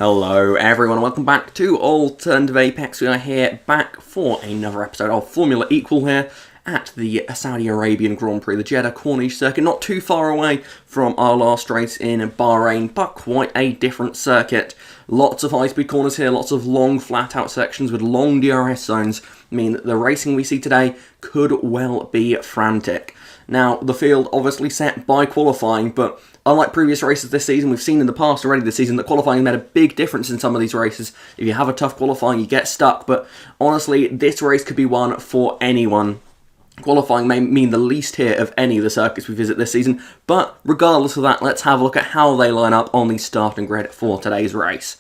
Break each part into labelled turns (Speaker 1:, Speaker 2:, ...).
Speaker 1: Hello everyone, and welcome back to Alternative Apex. We are here back for another episode of Formula Equal here at the Saudi Arabian Grand Prix, the Jeddah Corniche circuit. Not too far away from our last race in Bahrain, but quite a different circuit. Lots of high-speed corners here, lots of long flat-out sections with long DRS zones mean that the racing we see today could well be frantic. Now, the field obviously set by qualifying, but unlike previous races this season, we've seen in the past already this season that qualifying made a big difference in some of these races. If you have a tough qualifying, you get stuck, but honestly, this race could be one for anyone. Qualifying may mean the least here of any of the circuits we visit this season, but regardless of that, let's have a look at how they line up on the starting grid for today's race.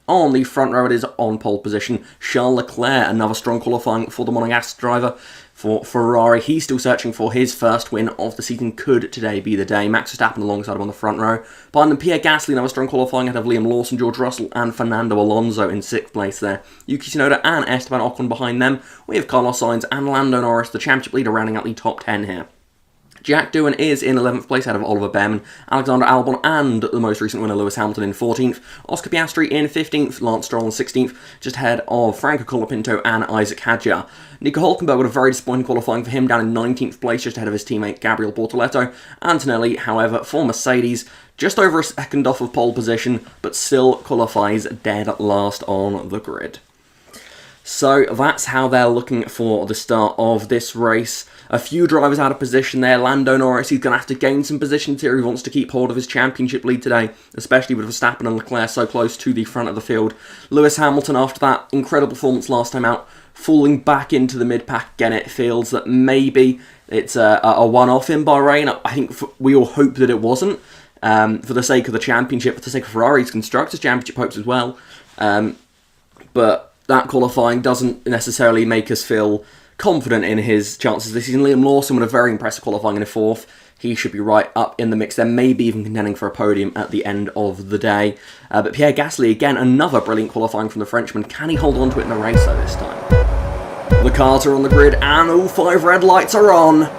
Speaker 1: On the front row, it is on pole position, Charles Leclerc, another strong qualifying for the Monegasque driver. For Ferrari, he's still searching for his first win of the season. Could today be the day? Max Verstappen alongside him on the front row. Behind them, Pierre Gasly, another strong qualifying ahead of Liam Lawson, George Russell and Fernando Alonso in 6th place there. Yuki Tsunoda and Esteban Ocon behind them. We have Carlos Sainz and Lando Norris, the championship leader, rounding out the top 10 here. Jack Doohan is in 11th place out of Oliver Behrman, Alexander Albon and the most recent winner Lewis Hamilton in 14th, Oscar Piastri in 15th, Lance Stroll in 16th, just ahead of Franco Colapinto and Isaac Hadjar. Nico Hülkenberg with a very disappointing qualifying for him, down in 19th place, just ahead of his teammate Gabriel Bortoleto. Antonelli, however, for Mercedes, just over a second off of pole position, but still qualifies dead last on the grid. So that's how they're looking for the start of this race. A few drivers out of position there. Lando Norris, he's going to have to gain some positions here if he wants to keep hold of his championship lead today, especially with Verstappen and Leclerc so close to the front of the field. Lewis Hamilton, after that incredible performance last time out, falling back into the mid-pack again. It feels that maybe it's a one-off in Bahrain. I think we all hope that it wasn't, for the sake of the championship, for the sake of Ferrari's Constructors' Championship hopes as well. But that qualifying doesn't necessarily make us feel confident in his chances this season. Liam Lawson with a very impressive qualifying in a 4th. He should be right up in the mix there, maybe even contending for a podium at the end of the day. But Pierre Gasly, again, another brilliant qualifying from the Frenchman. Can he hold on to it in the race though this time? The cars are on the grid and all 5 red lights are on.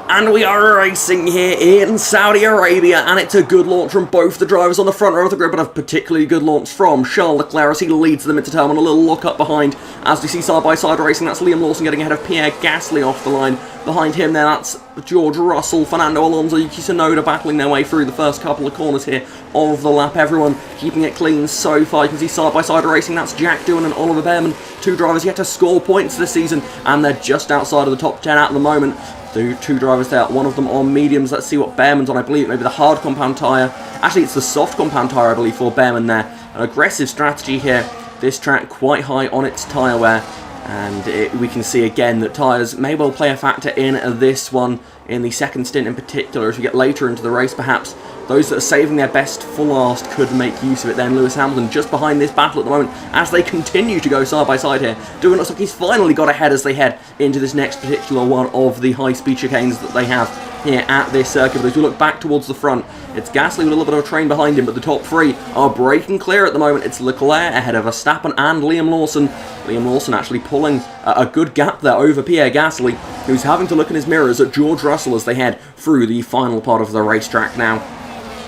Speaker 1: And we are racing here in Saudi Arabia, and it's a good launch from both the drivers on the front row of the grid, but a particularly good launch from Charles Leclerc as he leads them into turn one. A little look up behind as we see side-by-side racing. That's Liam Lawson getting ahead of Pierre Gasly off the line. Behind him there, that's George Russell, Fernando Alonso, Yuki Tsunoda battling their way through the first couple of corners here of the lap. Everyone keeping it clean so far. You can see side-by-side racing. That's Jack Doohan and Oliver Behrman, 2 drivers yet to score points this season, and they're just outside of the top 10 at the moment. The 2 drivers there, one of them on mediums. Let's see what Behrman's on. I believe maybe the hard compound tyre. Actually, it's the soft compound tyre, I believe, for Behrman there. An aggressive strategy here. This track quite high on its tyre wear. And we can see again that tyres may well play a factor in this one, in the second stint in particular. As we get later into the race, perhaps those that are saving their best for last could make use of it then. Lewis Hamilton just behind this battle at the moment as they continue to go side by side here. Doohan looks like he's finally got ahead as they head into this next particular one of the high-speed chicanes that they have here at this circuit. But as we look back towards the front, it's Gasly with a little bit of a train behind him, but the top 3 are breaking clear at the moment. It's Leclerc ahead of Verstappen and Liam Lawson. Liam Lawson actually pulling a good gap there over Pierre Gasly, who's having to look in his mirrors at George Russell as they head through the final part of the racetrack now.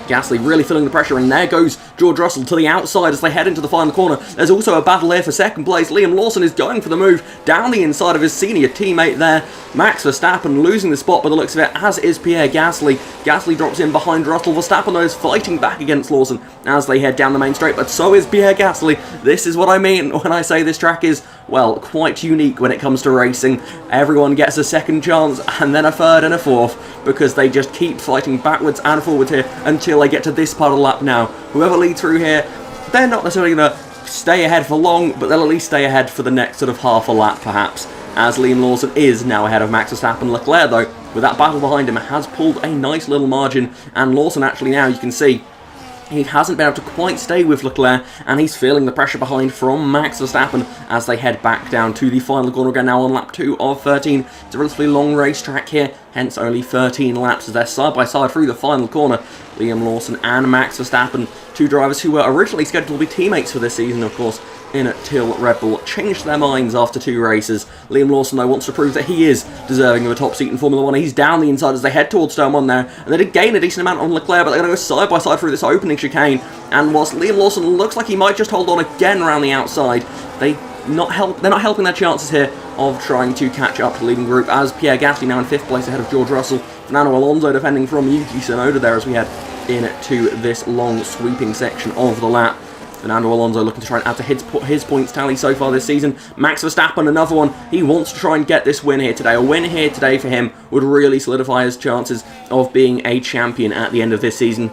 Speaker 1: Gasly really feeling the pressure, and there goes George Russell to the outside as they head into the final corner. There's also a battle here for second place. Liam Lawson is going for the move down the inside of his senior teammate there. Max Verstappen losing the spot by the looks of it, as is Pierre Gasly. Gasly drops in behind Russell. Verstappen, though, is fighting back against Lawson as they head down the main straight, but so is Pierre Gasly. This is what I mean when I say this track is, well, quite unique when it comes to racing. Everyone gets a second chance, and then a third and a fourth, because they just keep fighting backwards and forwards here until they get to this part of the lap now. Whoever leads through here, they're not necessarily going to stay ahead for long, but they'll at least stay ahead for the next sort of half a lap, perhaps, as Liam Lawson is now ahead of Max Verstappen. Leclerc, though, with that battle behind him, has pulled a nice little margin, and Lawson actually now, you can see, he hasn't been able to quite stay with Leclerc, and he's feeling the pressure behind from Max Verstappen as they head back down to the final corner again, now on lap 2 of 13. It's a relatively long racetrack here, hence only 13 laps as they're side by side through the final corner. Liam Lawson and Max Verstappen Two drivers who were originally scheduled to be teammates for this season, of course, until Red Bull changed their minds after 2 races. Liam Lawson, though, wants to prove that he is deserving of a top seat in Formula 1. He's down the inside as they head towards turn 1 there, and they did gain a decent amount on Leclerc, but they're going to go side by side through this opening chicane. And whilst Liam Lawson looks like he might just hold on again around the outside, they're not helping their chances here of trying to catch up to the leading group, as Pierre Gasly now in 5th place ahead of George Russell. Fernando Alonso defending from Yuki Tsunoda there as we head into this long sweeping section of the lap. Fernando Alonso looking to try and add to his points tally so far this season. Max Verstappen, another one. He wants to try and get this win here today. A win here today for him would really solidify his chances of being a champion at the end of this season.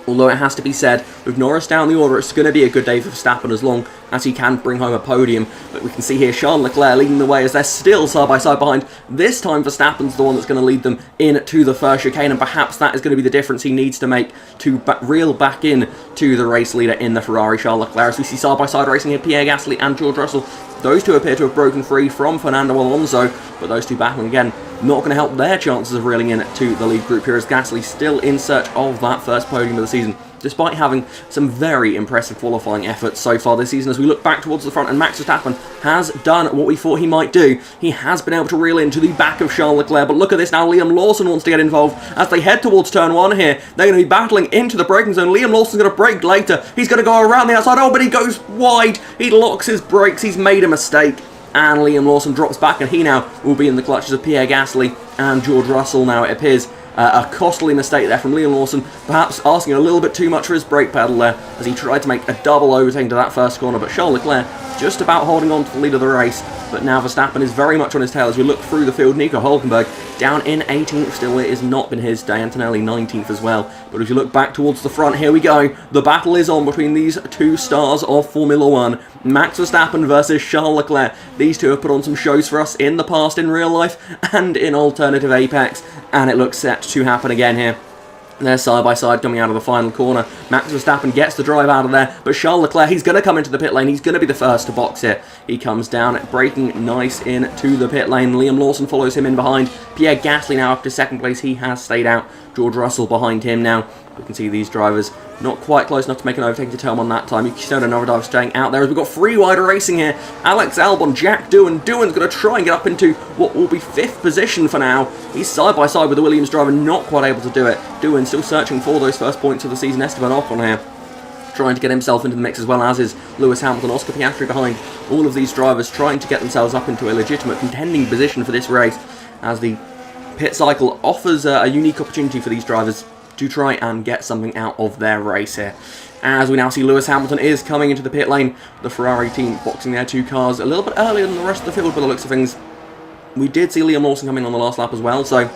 Speaker 1: Although it has to be said, with Norris down the order, it's going to be a good day for Verstappen as long as he can bring home a podium. But we can see here Charles Leclerc leading the way as they're still side by side behind. This time Verstappen's the one that's going to lead them into the first chicane, and perhaps that is going to be the difference he needs to make to reel back in to the race leader in the Ferrari, Charles Leclerc. As we see side by side racing here, Pierre Gasly and George Russell. Those two appear to have broken free from Fernando Alonso, but those two battling again, not going to help their chances of reeling in to the lead group here, as Gasly still in search of that first podium of the season, despite having some very impressive qualifying efforts so far this season. As we look back towards the front, and Max Verstappen has done what we thought he might do. He has been able to reel into the back of Charles Leclerc, but look at this now, Liam Lawson wants to get involved as they head towards turn 1 here. They're going to be battling into the braking zone. Liam Lawson's going to brake later. He's going to go around the outside. Oh, but he goes wide. He locks his brakes. He's made a mistake. And Liam Lawson drops back, and he now will be in the clutches of Pierre Gasly and George Russell now, it appears. A costly mistake there from Liam Lawson, perhaps asking a little bit too much for his brake pedal there as he tried to make a double overtake to that first corner, but Charles Leclerc just about holding on to the lead of the race. But now Verstappen is very much on his tail as we look through the field. Nico Hülkenberg down in 18th still. It has not been his day. Antonelli 19th as well. But as you look back towards the front, here we go. The battle is on between these two stars of Formula 1. Max Verstappen versus Charles Leclerc. These two have put on some shows for us in the past in real life and in alternative Apex, and it looks set to happen again here. They're side by side coming out of the final corner. Max Verstappen gets the drive out of there, but Charles Leclerc, he's going to come into the pit lane. He's going to be the first to box here. He comes down, braking nice into the pit lane. Liam Lawson follows him in behind. Pierre Gasly now up to 2nd place. He has stayed out. George Russell behind him now. We can see these drivers not quite close enough to make an overtake to turn 1 that time. Yuki Tsunoda, another driver staying out there as we've got 3 wider racing here. Alex Albon, Jack Doohan. Doohan's going to try and get up into what will be 5th position for now. He's side by side with the Williams driver, not quite able to do it. Doohan still searching for those first points of the season. Esteban Ocon here trying to get himself into the mix, as well as is Lewis Hamilton, Oscar Piastri behind. All of these drivers trying to get themselves up into a legitimate contending position for this race, as the pit cycle offers a unique opportunity for these drivers to try and get something out of their race here. As we now see Lewis Hamilton is coming into the pit lane. The Ferrari team boxing their 2 cars a little bit earlier than the rest of the field by the looks of things. We did see Liam Lawson coming on the last lap as well, so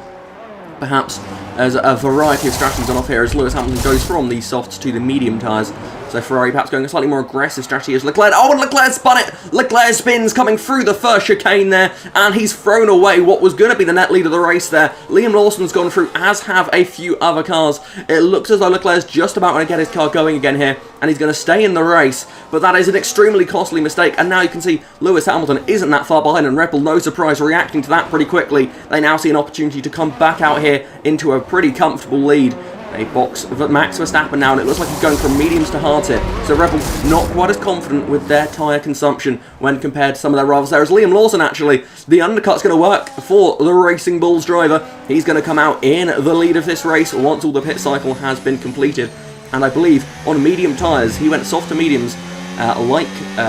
Speaker 1: perhaps there's a variety of strategies on off here as Lewis Hamilton goes from the softs to the medium tyres. So Ferrari perhaps going a slightly more aggressive strategy as Leclerc. Oh, and Leclerc spun it! Leclerc spins coming through the first chicane there, and he's thrown away what was going to be the net lead of the race there. Liam Lawson's gone through, as have a few other cars. It looks as though Leclerc's just about going to get his car going again here, and he's going to stay in the race. But that is an extremely costly mistake, and now you can see Lewis Hamilton isn't that far behind, and Red Bull, no surprise, reacting to that pretty quickly. They now see an opportunity to come back out here into a pretty comfortable lead. They box Max Verstappen now, and it looks like he's going from mediums to hards here. So Red Bull not quite as confident with their tyre consumption when compared to some of their rivals there. As Liam Lawson, actually, the undercut's going to work for the Racing Bulls driver. He's going to come out in the lead of this race once all the pit cycle has been completed. And I believe on medium tyres, he went soft to mediums like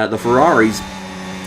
Speaker 1: the Ferraris.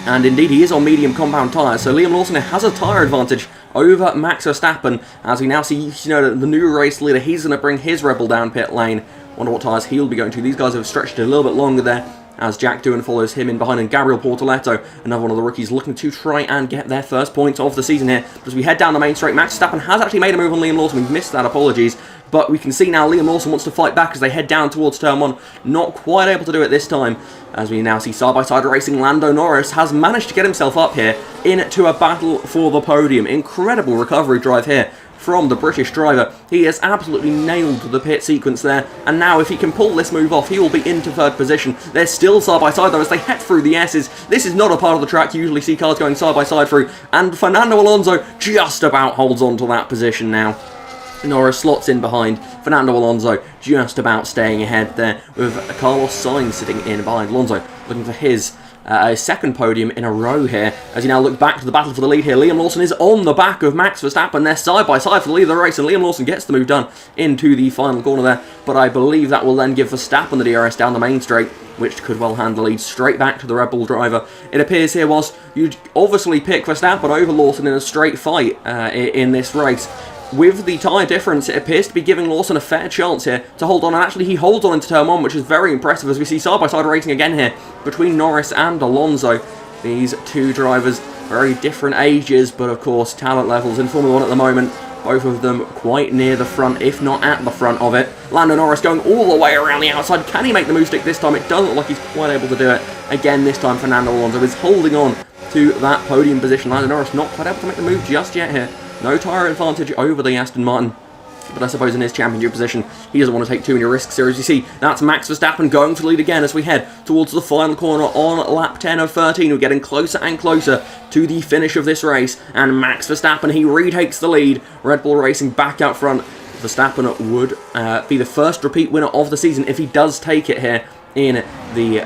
Speaker 1: And indeed, he is on medium compound tyres. So Liam Lawson has a tyre advantage over Max Verstappen, as we now see, the new race leader. He's going to bring his Red Bull down pit lane. Wonder what tyres he'll be going to. These guys have stretched it a little bit longer there, as Jack Doohan follows him in behind, and Gabriel Portoletto, another one of the rookies, looking to try and get their first points of the season here. But as we head down the main straight, Max Verstappen has actually made a move on Liam Lawson. We've missed that, apologies. But we can see now Liam Lawson wants to fight back as they head down towards turn 1. Not quite able to do it this time, as we now see side-by-side racing. Lando Norris has managed to get himself up here into a battle for the podium. Incredible recovery drive here from the British driver. He has absolutely nailed the pit sequence there, and now if he can pull this move off, he will be into 3rd position. They're still side-by-side though as they head through the S's. This is not a part of the track you usually see cars going side-by-side through, and Fernando Alonso just about holds on to that position now. Norris slots in behind Fernando Alonso, just about staying ahead there, with Carlos Sainz sitting in behind Alonso, looking for his second podium in a row here, as he now looks back to the battle for the lead here. Liam Lawson is on the back of Max Verstappen. They're side by side for the lead of the race, and Liam Lawson gets the move done into the final corner there, but I believe that will then give Verstappen the DRS down the main straight, which could well hand the lead straight back to the Red Bull driver. It appears here, whilst you'd obviously pick Verstappen over Lawson in a straight fight in this race, with the tyre difference, it appears to be giving Lawson a fair chance here to hold on, and actually he holds on into turn 1, which is very impressive, as we see side-by-side racing again here between Norris and Alonso. These two drivers, very different ages, but of course talent levels in Formula 1 at the moment, both of them quite near the front, if not at the front of it. Lando Norris going all the way around the outside. Can he make the move stick this time? It doesn't look like he's quite able to do it. Again, this time Fernando Alonso is holding on to that podium position. Lando Norris not quite able to make the move just yet here. No tyre advantage over the Aston Martin, but I suppose in his championship position, he doesn't want to take too many risks here. As you see, that's Max Verstappen going for the lead again as we head towards the final corner on lap 10 of 13. We're getting closer and closer to the finish of this race, and Max Verstappen, he retakes the lead. Red Bull Racing back out front. Verstappen would be the first repeat winner of the season if he does take it here in the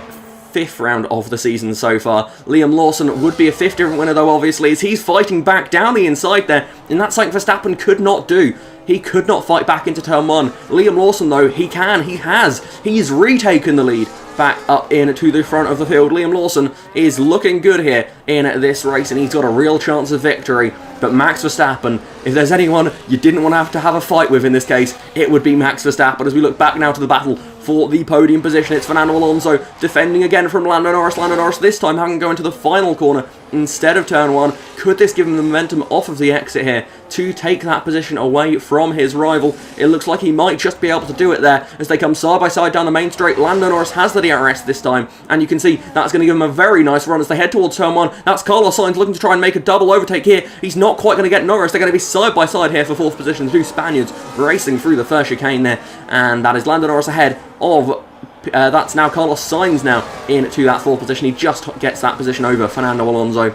Speaker 1: 5th round of the season so far. Liam Lawson would be a 5th different winner though, obviously, as he's fighting back down the inside there, and that's something Verstappen could not do. He could not fight back into turn 1. Liam Lawson though, he can, he has. He's retaken the lead back up into the front of the field. Liam Lawson is looking good here in this race, and he's got a real chance of victory. But Max Verstappen, if there's anyone you didn't want to have a fight with in this case, it would be Max Verstappen. As we look back now to the battle for the podium position, it's Fernando Alonso defending again from Lando Norris. Lando Norris this time having to go into the final corner instead of turn 1. Could this give him the momentum off of the exit here to take that position away from his rival? It looks like he might just be able to do it there as they come side by side down the main straight. Lando Norris has the DRS this time, and you can see that's going to give him a very nice run as they head towards turn 1. That's Carlos Sainz looking to try and make a double overtake here. He's not quite going to get Norris. They're going to be side by side here for 4th position. The two Spaniards racing through the first chicane there, and that is Lando Norris ahead of that's now Carlos Sainz now into that 4th position. He just gets that position over Fernando Alonso,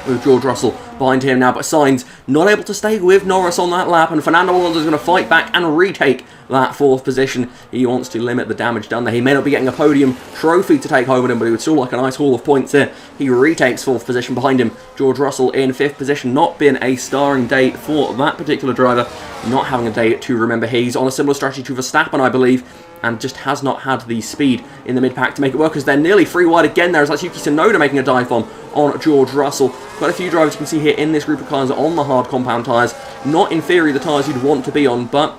Speaker 1: with George Russell behind him now, but Sainz not able to stay with Norris on that lap, and Fernando Alonso is going to fight back and retake that 4th position. He wants to limit the damage done there. He may not be getting a podium trophy to take home with him, but he would still like a nice haul of points here. He retakes 4th position behind him. George Russell in 5th position. Not been a starring day for that particular driver. Not having a day to remember here. He's on a similar strategy to Verstappen, I believe, and just has not had the speed in the mid-pack to make it work, as they're nearly free wide again there, as that's Yuki Tsunoda making a dive bomb on George Russell. Quite a few drivers you can see here in this group of cars on the hard compound tyres. Not in theory the tyres you'd want to be on, but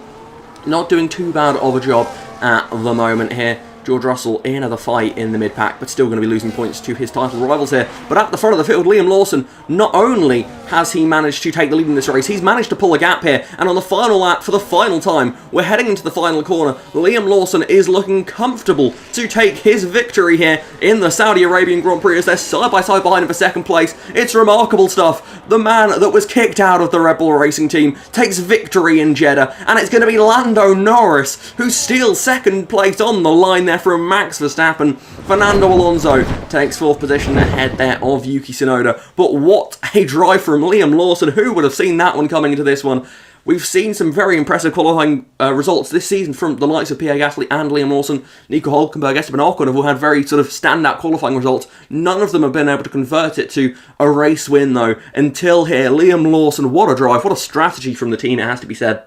Speaker 1: not doing too bad of a job at the moment here. George Russell in another fight in the mid-pack, but still going to be losing points to his title rivals here. But at the front of the field, Liam Lawson, not only has he managed to take the lead in this race, he's managed to pull a gap here. And on the final lap, for the final time, we're heading into the final corner. Liam Lawson is looking comfortable to take his victory here in the Saudi Arabian Grand Prix, as they're side by side behind him for 2nd place. It's remarkable stuff. The man that was kicked out of the Red Bull Racing team takes victory in Jeddah, and it's going to be Lando Norris who steals 2nd place on the line there from Max Verstappen. Fernando Alonso takes 4th position ahead there of Yuki Tsunoda. But what a drive from Liam Lawson. Who would have seen that one coming into this one? We've seen some very impressive qualifying results this season from the likes of Pierre Gasly and Liam Lawson. Nico Hülkenberg, Esteban Ocon have all had very sort of standout qualifying results. None of them have been able to convert it to a race win though, until here. Liam Lawson, what a drive, what a strategy from the team, it has to be said.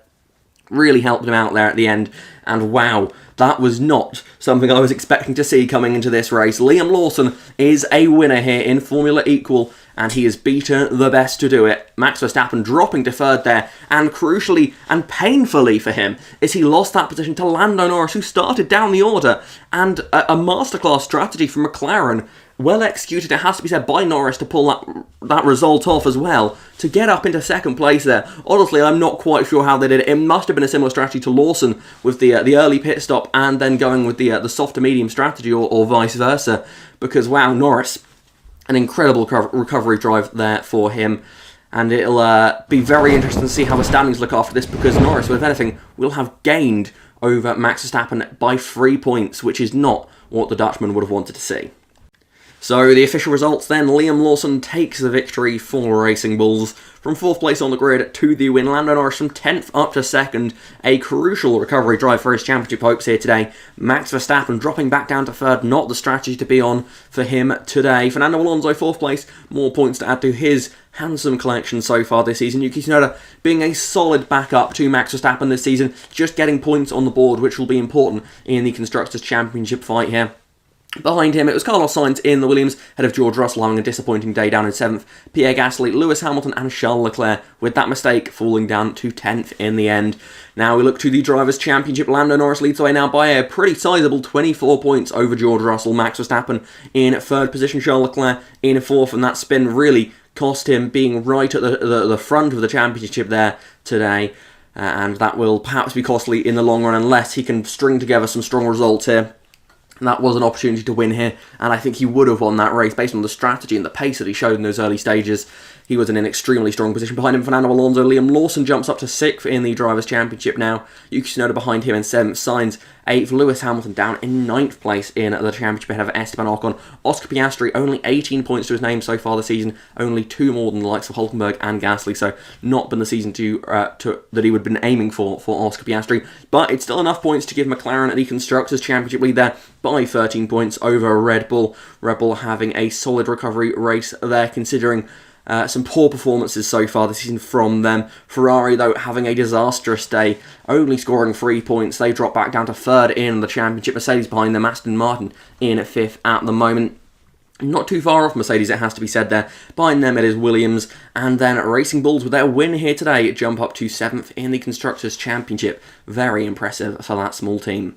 Speaker 1: Really helped him out there at the end, and wow, that was not something I was expecting to see coming into this race. Liam Lawson is a winner here in Formula Equal, and he has beaten the best to do it. Max Verstappen dropping to 3rd there, and crucially and painfully for him, is he lost that position to Lando Norris, who started down the order, and a masterclass strategy from McLaren. Well executed, it has to be said, by Norris to pull that result off as well, to get up into 2nd place there. Honestly, I'm not quite sure how they did it. It must have been a similar strategy to Lawson with the early pit stop and then going with the softer medium strategy, or vice versa. Because, wow, Norris, an incredible recovery drive there for him. And it'll be very interesting to see how the standings look after this, because Norris, if anything, will have gained over Max Verstappen by 3 points, which is not what the Dutchman would have wanted to see. So the official results then, Liam Lawson takes the victory for Racing Bulls. from 4th place on the grid to the win. Lando Norris from 10th up to 2nd. A crucial recovery drive for his championship hopes here today. Max Verstappen dropping back down to 3rd, not the strategy to be on for him today. Fernando Alonso 4th place, more points to add to his handsome collection so far this season. Yuki Tsunoda being a solid backup to Max Verstappen this season, just getting points on the board, which will be important in the Constructors' Championship fight here. Behind him, it was Carlos Sainz in the Williams, ahead of George Russell having a disappointing day down in 7th, Pierre Gasly, Lewis Hamilton and Charles Leclerc, with that mistake falling down to 10th in the end. Now we look to the Drivers' Championship. Lando Norris leads away now by a pretty sizable 24 points over George Russell. Max Verstappen in 3rd position, Charles Leclerc in 4th, and that spin really cost him being right at the front of the championship there today. And that will perhaps be costly in the long run unless he can string together some strong results here. And that was an opportunity to win here, and I think he would have won that race based on the strategy and the pace that he showed in those early stages. He was in an extremely strong position. Behind him, Fernando Alonso. Liam Lawson jumps up to 6th in the Drivers' Championship now. Yuki Tsunoda behind him in 7th. Sainz 8th. Lewis Hamilton down in 9th place in the championship ahead of Esteban Ocon. Oscar Piastri only 18 points to his name so far this season. Only 2 more than the likes of Hülkenberg and Gasly. So not been the season that he would have been aiming for Oscar Piastri. But it's still enough points to give McLaren the Constructors' Championship lead there by 13 points over Red Bull. Red Bull having a solid recovery race there, considering some poor performances so far this season from them. Ferrari, though, having a disastrous day, only scoring 3 points. They drop back down to 3rd in the championship. Mercedes behind them, Aston Martin in 5th at the moment. Not too far off Mercedes, it has to be said there. Behind them it is Williams, and then Racing Bulls with their win here today jump up to 7th in the Constructors' Championship. Very impressive for that small team.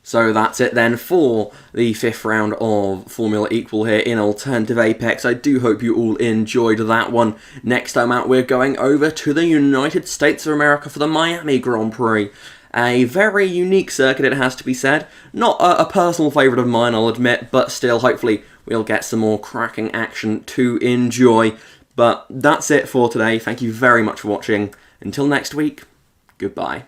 Speaker 1: So that's it then for the 5th round of Formula Equal here in Alternative Apex. I do hope you all enjoyed that one. Next time out, we're going over to the United States of America for the Miami Grand Prix. A very unique circuit, it has to be said. Not a personal favourite of mine, I'll admit, but still, hopefully, we'll get some more cracking action to enjoy. But that's it for today. Thank you very much for watching. Until next week, goodbye.